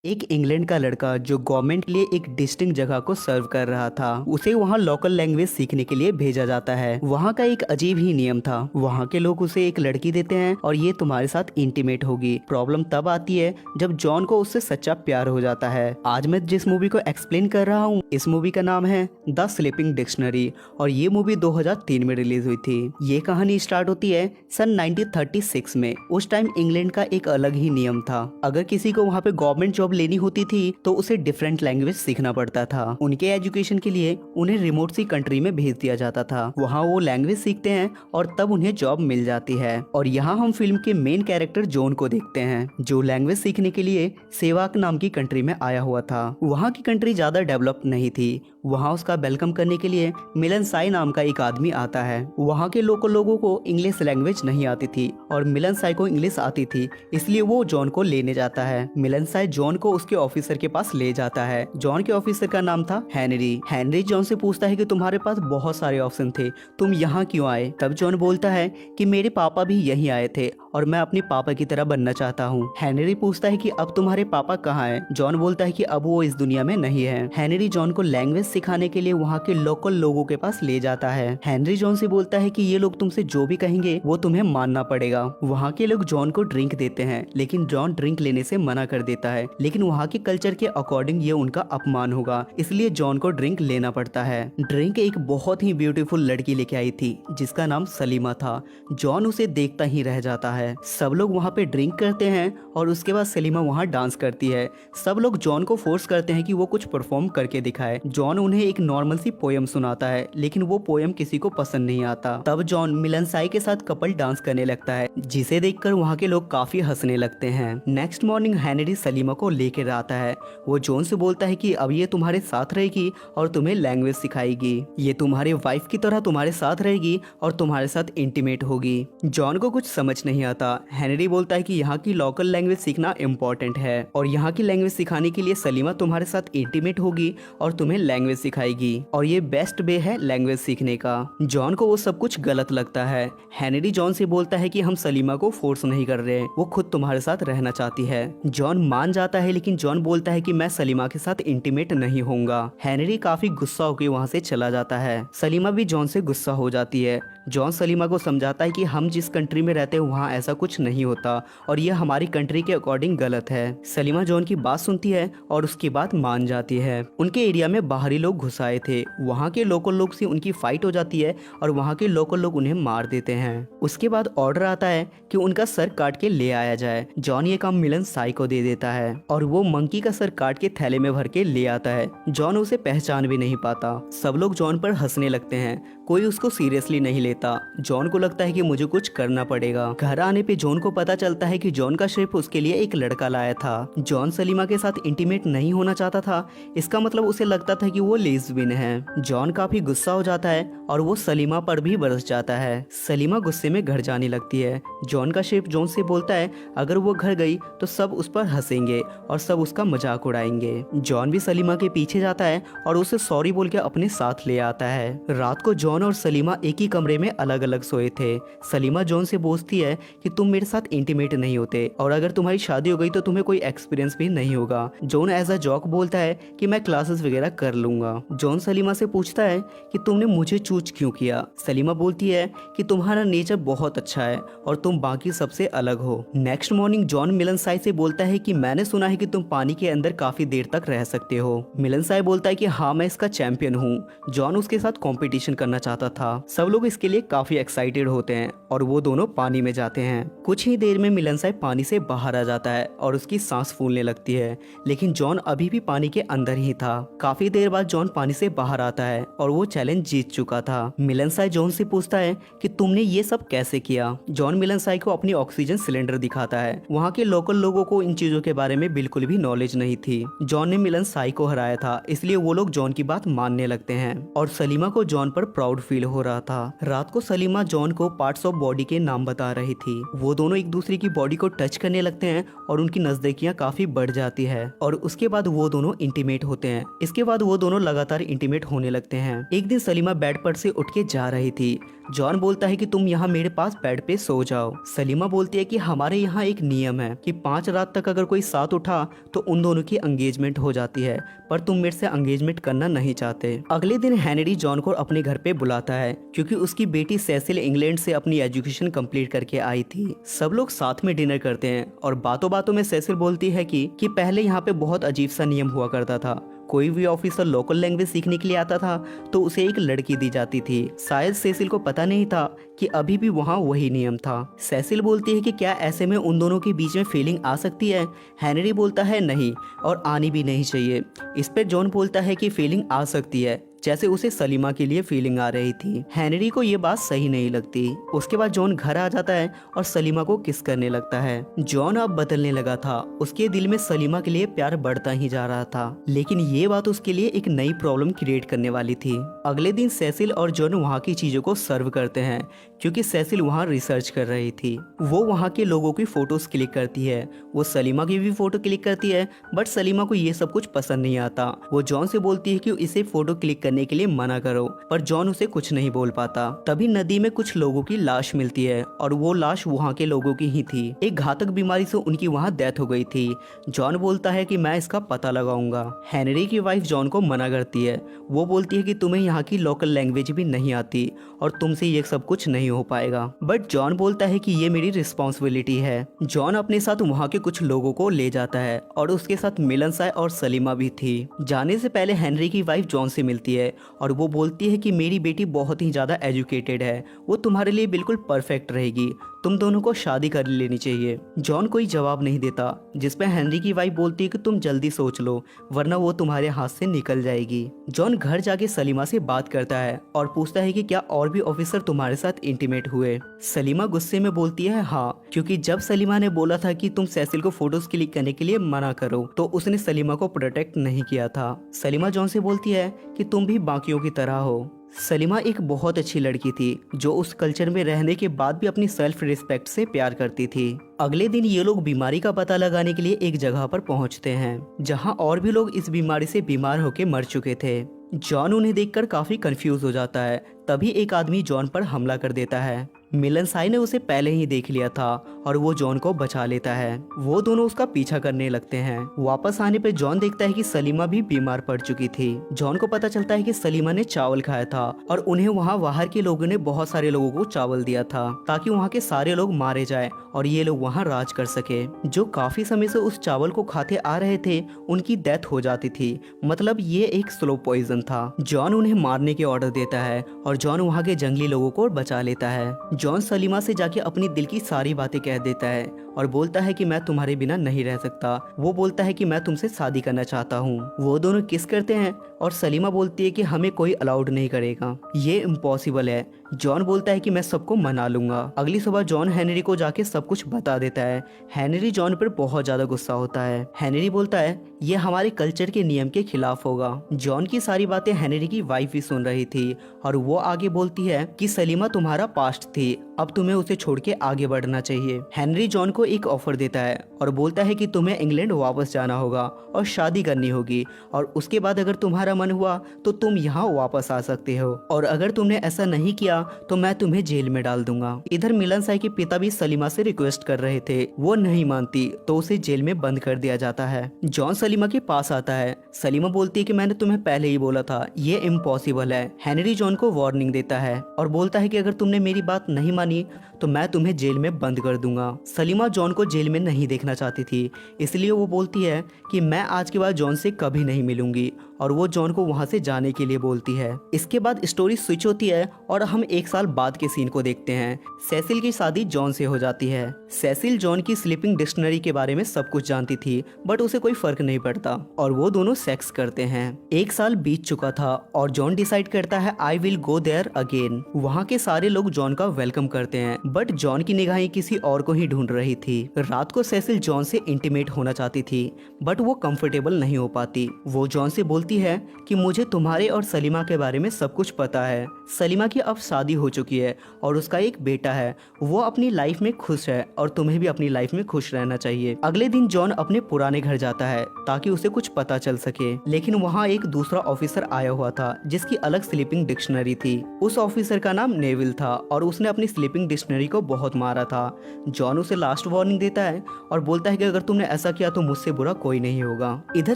एक इंग्लैंड का लड़का जो गवर्नमेंट के लिए एक डिस्टिंक्ट जगह को सर्व कर रहा था, उसे वहाँ लोकल लैंग्वेज सीखने के लिए भेजा जाता है। वहाँ का एक अजीब ही नियम था। वहाँ के लोग उसे एक लड़की देते हैं और ये तुम्हारे साथ इंटीमेट होगी। प्रॉब्लम तब आती है जब जॉन को उससे सच्चा प्यार हो जाता है। आज मैं जिस मूवी को एक्सप्लेन कर रहा हूँ, इस मूवी का नाम है द स्लीपिंग डिक्शनरी और ये मूवी 2003 में रिलीज हुई थी। ये कहानी स्टार्ट होती है सन 1936 में। उस टाइम इंग्लैंड का एक अलग ही नियम था। अगर किसी को वहाँ पे गवर्नमेंट जॉब लेनी होती थी तो उसे डिफरेंट लैंग्वेज सीखना पड़ता था। उनके एजुकेशन के लिए उन्हें रिमोट सी कंट्री में भेज दिया जाता था। वहाँ वो लैंग्वेज सीखते हैं और तब उन्हें जॉब मिल जाती है। और यहाँ हम फिल्म के मेन कैरेक्टर जॉन को देखते हैं, जो लैंग्वेज सीखने के लिए सेवाक नाम की कंट्री में आया हुआ था। वहाँ की कंट्री ज्यादा डेवलप नहीं थी। वहाँ उसका वेलकम करने के लिए मिलन साई नाम का एक आदमी आता है। वहाँ के लोकल लोगों को इंग्लिश लैंग्वेज नहीं आती थी और मिलन साई को इंग्लिश आती थी, इसलिए वो जॉन को लेने जाता है। मिलन साई जॉन को उसके ऑफिसर के पास ले जाता है। जॉन के ऑफिसर का नाम था हेनरी। हेनरी जॉन से पूछता है कि तुम्हारे पास बहुत सारे ऑप्शन थे, तुम यहाँ क्यों आए? तब जॉन बोलता है कि मेरे पापा भी यहीं आए थे और मैं अपने पापा की तरह बनना चाहता हूँ। हेनरी पूछता है कि अब तुम्हारे पापा कहाँ हैं? जॉन बोलता है कि अब वो इस दुनिया में नहीं है। हेनरी जॉन को लैंग्वेज सिखाने के लिए वहाँ के लोकल लोगों के पास ले जाता है। हेनरी जॉन से बोलता है कि ये लोग तुमसे जो भी कहेंगे वो तुम्हें मानना पड़ेगा। वहाँ के लोग जॉन को ड्रिंक देते हैं, लेकिन जॉन ड्रिंक लेने से मना कर देता है। लेकिन वहाँ के कल्चर के अकॉर्डिंग ये उनका अपमान होगा, इसलिए जॉन को ड्रिंक लेना पड़ता है। ड्रिंक एक बहुत ही ब्यूटीफुल लड़की लेके आई थी जिसका नाम सलीमा था। जॉन उसे देखता ही रह जाता है। सब लोग वहाँ पे ड्रिंक करते हैं और उसके बाद सलीमा वहाँ डांस करती है। सब लोग जॉन को फोर्स करते हैं कि वो कुछ परफॉर्म करके दिखाए। जॉन उन्हें एक नॉर्मल सी पोयम सुनाता है, लेकिन वो पोयम किसी को पसंद नहीं आता। तब जॉन मिलन साई के साथ कपल डांस करने लगता है, जिसे देखकर वहाँ के लोग काफी हंसने लगते हैं। नेक्स्ट मॉर्निंग हेनरी सलीमा को लेकर आता है। वो जॉन से बोलता है कि अब ये तुम्हारे साथ रहेगी और तुम्हें लैंग्वेज सिखाएगी। ये तुम्हारी वाइफ की तरह तुम्हारे साथ रहेगी और तुम्हारे साथ इंटीमेट होगी। जॉन को कुछ समझ नहीं आता। हेनरी बोलता है कि यहाँ की लोकल लैंग्वेज सीखना इम्पोर्टेंट है और यहाँ की लैंग्वेज सिखाने के लिए सलीमा तुम्हारे साथ इंटीमेट होगी और तुम्हें लैंग्वेज सिखाएगी और ये बेस्ट वे है लैंग्वेज सीखने का। जॉन को वो सब कुछ गलत लगता है। हेनरी जॉन से बोलता है कि हम सलीमा को फोर्स नहीं कर रहे, वो खुद तुम्हारे साथ रहना चाहती है। जॉन मान जाता है, लेकिन जॉन बोलता है कि मैं सलीमा के साथ इंटीमेट नहीं होऊंगा। हेनरी काफी गुस्सा होकर वहाँ से चला जाता है। सलीमा भी जॉन से गुस्सा हो जाती है। जॉन सलीमा को समझाता है कि हम जिस कंट्री में रहते हैं वहाँ ऐसा कुछ नहीं होता और यह हमारी कंट्री के अकॉर्डिंग गलत है। सलीमा जॉन की बात सुनती है और उसके बाद मान जाती है। उनके एरिया में बाहरी लोग घुस आए थे। वहाँ के लोकल लोग से उनकी फाइट हो जाती है और वहाँ के लोकल लोग उन्हें मार देते हैं। उसके बाद ऑर्डर आता है कि उनका सर काट के ले आया जाए। जॉन ये काम मिलन साई को दे देता है और वो मंकी का सर काट के थैले में भर के ले आता है। जॉन उसे पहचान भी नहीं पाता। सब लोग जॉन पर हंसने लगते हैं, कोई उसको सीरियसली नहीं लेता। जॉन को लगता है कि मुझे कुछ करना पड़ेगा। घर आने पे जॉन को पता चलता है कि जॉन का शेफ उसके लिए एक लड़का लाया था। जॉन सलीमा के साथ इंटीमेट नहीं होना चाहता था, इसका मतलब उसे लगता था कि वो लेस्बियन है। जॉन काफी गुस्सा हो जाता है और वो सलीमा पर भी बरस जाता है। सलीमा गुस्से में घर जाने लगती है। जॉन का शेफ जॉन से बोलता है अगर वो घर गई तो सब उस पर हंसेंगे और सब उसका मजाक उड़ाएंगे। जॉन भी सलीमा के पीछे जाता है और उसे सॉरी बोल के अपने साथ ले आता है। रात को जॉन और सलीमा एक ही कमरे में अलग अलग सोए थे। सलीमा जॉन से पूछती है कि तुम मेरे साथ इंटीमेट नहीं होते और अगर तुम्हारी शादी हो गई तो तुम्हें कोई एक्सपीरियंस भी नहीं होगा। जॉन एज अ जॉक बोलता है कि मैं क्लासेस वगैरह कर लूंगा। जॉन सलीमा से पूछता है कि तुमने मुझे चूज क्यों किया? सलीमा बोलती है कि तुम्हारा नेचर बहुत अच्छा है और तुम बाकी सबसे अलग हो। नेक्स्ट मॉर्निंग जॉन मिलन साई से बोलता है कि मैंने सुना है कि तुम पानी के अंदर काफी देर तक रह सकते हो। मिलन साई बोलता है कि हाँ, मैं इसका चैंपियन हूँ। जॉन उसके साथ कंपटीशन करना चाहता था। सब लोग इसके लिए काफी एक्साइटेड होते हैं और वो दोनों पानी में जाते हैं। कुछ ही देर में मिलन साई पानी से बाहर आ जाता है और उसकी सांस फूलने लगती है, लेकिन जॉन अभी भी पानी के अंदर ही था। काफी देर बाद जॉन पानी से बाहर आता है और वो चैलेंज जीत चुका था। मिलन साई जॉन से पूछता है कि तुमने ये सब कैसे किया? जॉन मिलन साई को अपनी ऑक्सीजन सिलेंडर दिखाता है। वहाँ के लोकल लोगों को इन चीजों के बारे में बिल्कुल भी नॉलेज नहीं थी। जॉन ने मिलन साई को हराया था, इसलिए वो लोग जॉन की बात मानने लगते हैं और सलीमा को जॉन पर प्राउड प्राउड फील हो रहा था। रात को सलीमा जॉन को पार्ट्स ऑफ बॉडी के नाम बता रही थी। वो दोनों एक दूसरे की बॉडी को टच करने लगते हैं और उनकी नजदीकियां काफी बढ़ जाती है और उसके बाद वो दोनों इंटीमेट होते हैं। इसके बाद वो दोनों लगातार इंटीमेट होने लगते हैं। एक दिन सलीमा बेड पर से उठ के जा रही थी। जॉन बोलता है कि तुम यहाँ मेरे पास बेड पे सो जाओ। सलीमा बोलती है कि हमारे यहाँ एक नियम है कि 5 रात तक अगर कोई साथ उठा तो उन दोनों की एंगेजमेंट हो जाती है, पर तुम मेरे से एंगेजमेंट करना नहीं चाहते। अगले दिन हेनरी जॉन को अपने घर पे बुलाता है क्योंकि उसकी बेटी सेसिल इंग्लैंड से अपनी एजुकेशन कंप्लीट करके आई थी। सब लोग साथ में डिनर करते हैं और बातों बातों में सेसिल बोलती है कि पहले यहाँ पे बहुत अजीब सा नियम हुआ करता था। कोई भी ऑफिसर लोकल लैंग्वेज सीखने के लिए आता था तो उसे एक लड़की दी जाती थी। शायद सेसिल को पता नहीं था कि अभी भी वहाँ वही नियम था। सेसिल बोलती है कि क्या ऐसे में उन दोनों के बीच में फीलिंग आ सकती है। हेनरी बोलता है नहीं और आनी भी नहीं चाहिए। इस पर जॉन बोलता है कि फीलिंग आ सकती है, जैसे उसे सलीमा के लिए फीलिंग आ रही थी। हेनरी को ये बात सही नहीं लगती। उसके बाद जॉन घर आ जाता है और सलीमा को किस करने लगता है। जॉन अब बदलने लगा था। उसके दिल में सलीमा के लिए प्यार बढ़ता ही जा रहा था, लेकिन ये बात उसके लिए एक नई प्रॉब्लम क्रिएट करने वाली थी। अगले दिन सेसिल और जॉन वहाँ की चीजों को सर्व करते हैं क्योंकि सेसिल वहाँ रिसर्च कर रही थी। वो वहाँ के लोगों की फोटोज क्लिक करती है। वो सलीमा की भी फोटो क्लिक करती है, बट सलीमा को ये सब कुछ पसंद नहीं आता। वो जॉन से बोलती है कि इसे फोटो क्लिक करने के लिए मना करो, पर जॉन उसे कुछ नहीं बोल पाता। तभी नदी में कुछ लोगों की लाश मिलती है और वो लाश वहाँ के लोगों की ही थी। एक घातक बीमारी से उनकी वहाँ डेथ हो गई थी। जॉन बोलता है कि मैं इसका पता लगाऊंगा। हेनरी की वाइफ जॉन को मना करती है। वो बोलती है कि तुम्हें यहाँ की लोकल लैंग्वेज भी नहीं आती और तुमसे ये सब कुछ नहीं हो पाएगा। बट जॉन बोलता है कि ये मेरी रिस्पॉन्सिबिलिटी है। जॉन अपने साथ वहाँ के कुछ लोगों को ले जाता है और उसके साथ मिलनसाय और सलीमा भी थी। जाने से पहले हेनरी की वाइफ जॉन से मिलती है और वो बोलती है कि मेरी बेटी बहुत ही ज्यादा एजुकेटेड है, वो तुम्हारे लिए बिल्कुल परफेक्ट रहेगी, तुम दोनों को शादी कर लेनी चाहिए। जॉन कोई जवाब नहीं देता, जिसपे हेनरी की वाइफ बोलती है कि तुम जल्दी सोच लो वरना वो तुम्हारे हाथ से निकल जाएगी। जॉन घर जाके सलीमा से बात करता है और पूछता है कि क्या और भी ऑफिसर तुम्हारे साथ इंटीमेट हुए। सलीमा गुस्से में बोलती है हाँ, क्योंकि जब सलीमा ने बोला था कि तुम सेसिल को फोटोज क्लिक करने के लिए मना करो तो उसने सलीमा को प्रोटेक्ट नहीं किया था। सलीमा जॉन से बोलती है कि तुम भी बाकियों की तरह हो। सलीमा एक बहुत अच्छी लड़की थी जो उस कल्चर में रहने के बाद भी अपनी सेल्फ रिस्पेक्ट से प्यार करती थी। अगले दिन ये लोग बीमारी का पता लगाने के लिए एक जगह पर पहुंचते हैं जहां और भी लोग इस बीमारी से बीमार होकर मर चुके थे। जॉन उन्हें देखकर काफी कंफ्यूज हो जाता है। तभी एक आदमी जॉन पर हमला कर देता है। मिलनसाई ने उसे पहले ही देख लिया था और वो जॉन को बचा लेता है। वो दोनों उसका पीछा करने लगते हैं। वापस आने पे जॉन देखता है कि सलीमा भी बीमार पड़ चुकी थी। जॉन को पता चलता है कि सलीमा ने चावल खाया था और उन्हें वहाँ बाहर के लोगों ने बहुत सारे लोगों को चावल दिया था ताकि वहाँ के सारे लोग मारे जाए और ये लोग वहाँ राज कर सके। जो काफी समय से उस चावल को खाते आ रहे थे उनकी डेथ हो जाती थी, मतलब ये एक स्लो पॉइजन था। जॉन उन्हें मारने के ऑर्डर देता है और जॉन वहाँ के जंगली लोगों को बचा लेता है। जॉन सलीमा से जाके अपनी दिल की सारी बातें कह देता है और बोलता है कि मैं तुम्हारे बिना नहीं रह सकता। वो बोलता है कि मैं तुमसे शादी करना चाहता हूँ। वो दोनों किस करते हैं और सलीमा बोलती है कि हमें कोई अलाउड नहीं करेगा, ये इम्पॉसिबल है। जॉन बोलता है कि मैं सबको मना लूंगा। अगली सुबह जॉन हेनरी को जाके सब कुछ बता देता है। हेनरी जॉन पर बहुत ज्यादा गुस्सा होता है। हेनरी बोलता है ये हमारे कल्चर के नियम के खिलाफ होगा। जॉन की सारी बातें हेनरी की वाइफ भी सुन रही थी और वो आगे बोलती है कि सलीमा तुम्हारा पास्ट थी, अब तुम्हें उसे छोड़ के आगे बढ़ना चाहिए। हेनरी जॉन को एक ऑफर देता है और बोलता है कि तुम्हें इंग्लैंड वापस जाना होगा और शादी करनी होगी और उसके बाद अगर तुम्हारा मन हुआ तो तुम यहाँ वापस आ सकते हो और अगर तुमने ऐसा नहीं किया तो मैं तुम्हें जेल में डाल दूंगा। इधर मिलनसाई के पिता भी सलीमा से रिक्वेस्ट कर रहे थे, वो नहीं मानती तो उसे जेल में बंद कर दिया जाता है। जॉन सलीमा के पास आता है। सलीमा बोलती है कि मैंने तुम्हें पहले ही बोला था ये इम्पॉसिबल है। हेनरी जॉन को वार्निंग देता है और बोलता है कि अगर तुमने मेरी बात नहीं मानी तो मैं तुम्हें जेल में बंद कर दूंगा। सलीमा जॉन को जेल में नहीं देखना चाहती थी, इसलिए वो बोलती है कि मैं आज के बाद जॉन से कभी नहीं मिलूंगी और वो जॉन को वहां से जाने के लिए बोलती है। इसके बाद स्टोरी स्विच होती है और हम 1 साल बाद के सीन को देखते हैं। सेसिल की शादी जॉन से हो जाती है। सेसिल जॉन की स्लीपिंग डिक्शनरी के बारे में सब कुछ जानती थी, बट उसे कोई फर्क नहीं पड़ता और वो दोनों सेक्स करते हैं। 1 साल बीत चुका था और जॉन डिसाइड करता है I will go there again. वहाँ के सारे लोग जॉन का वेलकम करते हैं, बट जॉन की निगाहें किसी और को ही ढूंढ रही थी। रात को सेसिल जॉन से इंटीमेट होना चाहती थी बट वो कंफर्टेबल नहीं हो पाती। वो जॉन से बोलती है कि मुझे तुम्हारे और सलीमा के बारे में सब कुछ पता है। सलीमा की अब शादी हो चुकी है और उसका एक बेटा है। वो अपनी लाइफ में खुश है और तुम्हें भी अपनी लाइफ में खुश रहना चाहिए। अगले दिन जॉन अपने पुराने घर जाता है ताकि उसे कुछ पता चल सके, लेकिन वहाँ एक दूसरा ऑफिसर आया हुआ था जिसकी अलग स्लीपिंग डिक्शनरी थी। उस ऑफिसर का नाम नेविल था और उसने अपनी स्लीपिंग डिक्शनरी को बहुत मारा था। जॉन उसे लास्ट वार्निंग देता है और बोलता है कि अगर तुमने ऐसा किया तो मुझसे बुरा कोई नहीं होगा। इधर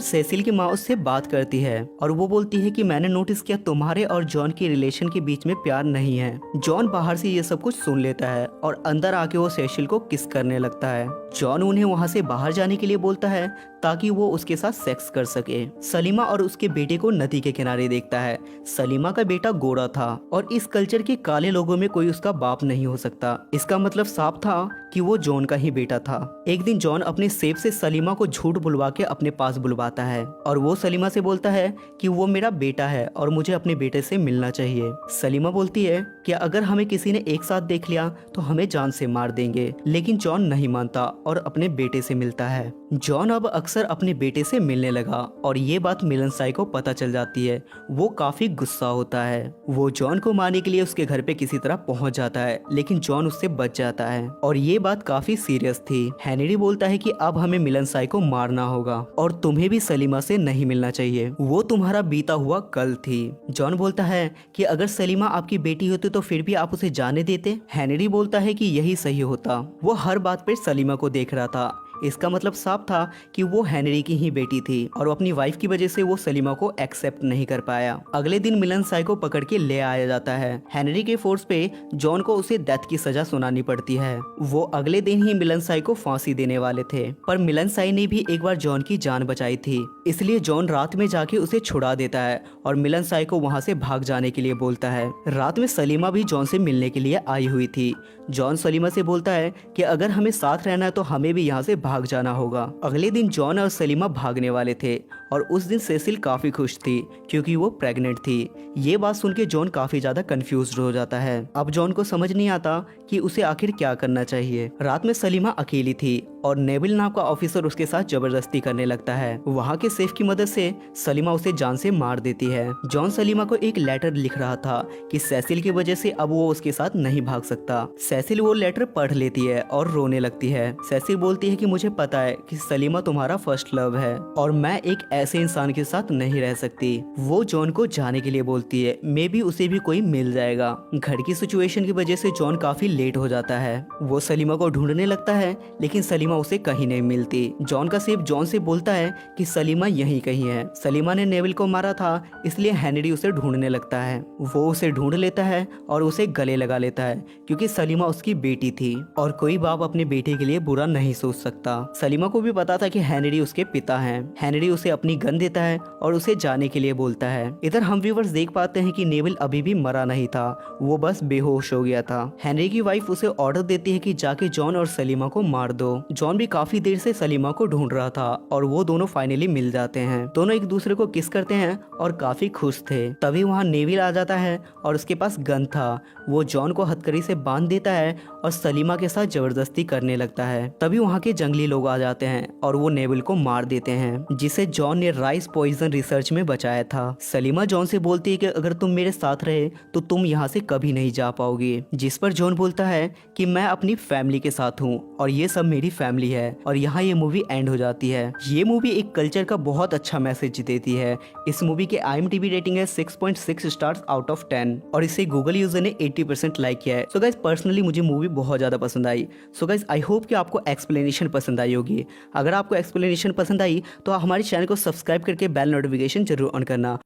सेसिल की माँ उससे बात करती है और वो बोलती है कि मैंने नोटिस किया तुम्हारे और जॉन की रिलेशन के बीच में प्यार नहीं है। जॉन बाहर से ये सब कुछ सुन लेता है और अंदर आके वो सेसिल को किस करने लगता है। जॉन उन्हें वहाँ से बाहर जाने के लिए बोलता है ताकि वो उसके साथ सेक्स कर सके। सलीमा और उसके बेटे को नदी के किनारे देखता है। सलीमा का बेटा गोरा था और इस कल्चर के काले लोगों में कोई उसका बाप नहीं हो सकता। इसका मतलब साफ था कि वो जॉन का ही बेटा था। एक दिन जॉन अपने सेब से सलीमा को झूठ बुलवा के अपने पास बुलवाता है और वो सलीमा से बोलता है कि वो मेरा बेटा है और मुझे अपने बेटे से मिलना चाहिए। सलीमा बोलती है कि अगर हमें किसी ने एक साथ देख लिया तो हमें जान से मार देंगे, लेकिन जॉन नहीं मानता और अपने बेटे से मिलता है। जॉन अब अक्सर अपने बेटे से मिलने लगा और ये बात मिलनसाई को पता चल जाती है। वो काफी गुस्सा होता है। वो जॉन को मारने के लिए उसके घर पे किसी तरह पहुंच जाता है, लेकिन जॉन उससे बच जाता है और ये बात काफी सीरियस थी। हेनरी बोलता है कि अब हमें मिलनसाई को मारना होगा और तुम्हें भी सलीमा से नहीं मिलना चाहिए, वो तुम्हारा बीता हुआ कल थी। जॉन बोलता है कि अगर सलीमा आपकी बेटी होती तो फिर भी आप उसे जाने देते। हेनरी बोलता है कि यही सही होता। वो हर बात पे सलीमा को देख रहा था। इसका मतलब साफ था कि वो हेनरी की ही बेटी थी और अपनी वाइफ की वजह से वो सलीमा को एक्सेप्ट नहीं कर पाया। अगले दिन मिलनसाई को पकड़ के ले आया जाता है। हेनरी के फोर्स पे जॉन को उसे डेथ की सजा सुनानी पड़ती है। वो अगले दिन ही मिलनसाई को फांसी देने वाले थे, पर मिलनसाई ने भी एक बार जॉन की जान बचाई थी, इसलिए जॉन रात में जाके उसे छुड़ा देता है और मिलनसाई को वहाँ से भाग जाने के लिए बोलता है। रात में सलीमा भी जॉन से मिलने के लिए आई हुई थी। जॉन सलीमा से बोलता है कि अगर हमें साथ रहना है तो हमें भी यहाँ से भाग जाना होगा। अगले दिन जॉन और सलीमा भागने वाले थे और उस दिन सेसिल काफी खुश थी क्योंकि वो प्रेग्नेंट थी। ये बात सुन के जॉन काफी ज्यादा कंफ्यूज हो जाता है। अब जॉन को समझ नहीं आता कि उसे आखिर क्या करना चाहिए। रात में सलीमा अकेली थी और नेविल नाम का ऑफिसर उसके साथ जबरदस्ती करने लगता है। वहाँ के सेफ की मदद से सलीमा उसे जान से मार देती है। जॉन सलीमा को एक लेटर लिख रहा था कि सेसिल की वजह से अब वो उसके साथ नहीं भाग सकता। सेसिल वो लेटर पढ़ लेती है और रोने लगती है। सेसिल बोलती है कि मुझे पता है कि सलीमा तुम्हारा फर्स्ट लव है और मैं एक ऐसे इंसान के साथ नहीं रह सकती। वो जॉन को जाने के लिए बोलती है, मे बी उसे भी कोई मिल जाएगा। घर की सिचुएशन की वजह से जॉन काफी लेट हो जाता है। वो सलीमा को ढूंढने लगता है, लेकिन सलीमा उसे कहीं नहीं मिलती। जॉन का सेफ जॉन से बोलता है कि सलीमा यहीं कहीं है। सलीमा ने नेविल को मारा था, इसलिए हेनरी उसे ढूंढने लगता है। वो उसे ढूंढ लेता है और उसे गले लगा लेता है क्योंकि सलीमा उसकी बेटी थी और कोई बाप अपने बेटे के लिए बुरा नहीं सोच सकता। सलीमा को भी पता था कि हेनरी उसके पिता हैं। हेनरी उसे अपनी गन देता है और उसे जाने के लिए बोलता है। इधर हम व्यूअर्स देख पाते हैं कि नेविल अभी भी मरा नहीं था, वो बस बेहोश हो गया था। हेनरी की वाइफ उसे ऑर्डर देती है कि जाके जॉन और सलीमा को मार दो। जॉन भी काफी देर से सलीमा को ढूंढ रहा था और वो दोनों फाइनली मिल जाते हैं। दोनों एक दूसरे को किस करते हैं और काफी खुश थे। तभी वहाँ नेविल आ जाता है और उसके पास गन था। वो जॉन को हथकड़ी से बांध देता है और सलीमा के साथ जबरदस्ती करने लगता है। तभी वहाँ के जंगली लोग आ जाते हैं और वो नेविल को मार देते हैं, जिसे जॉन ने राइस पॉइजन रिसर्च में बचाया था। सलीमा जॉन से बोलती है कि अगर तुम मेरे साथ रहे तो तुम यहाँ से कभी नहीं जा पाओगे, जिस पर जॉन बोलता है कि मैं अपनी फैमिली के साथ हूँ और ये सब मेरी फैमिली है। और यहाँ ये मूवी एंड हो जाती है। ये मूवी एक कल्चर का बहुत अच्छा मैसेज देती है। इस मूवी के IMDb रेटिंग है 6.6 स्टार्स आउट ऑफ 10 और इसे गूगल यूजर ने 80% लाइक किया है। सो गाइस पर्सनली मुझे मूवी बहुत ज्यादा पसंद आई। सो गाइस आई होप कि आपको एक्सप्लेनेशन पसंद आई होगी। अगर आपको एक्सप्लेनेशन पसंद आई तो हमारे चैनल को सब्सक्राइब करके बेल नोटिफिकेशन जरूर ऑन करना।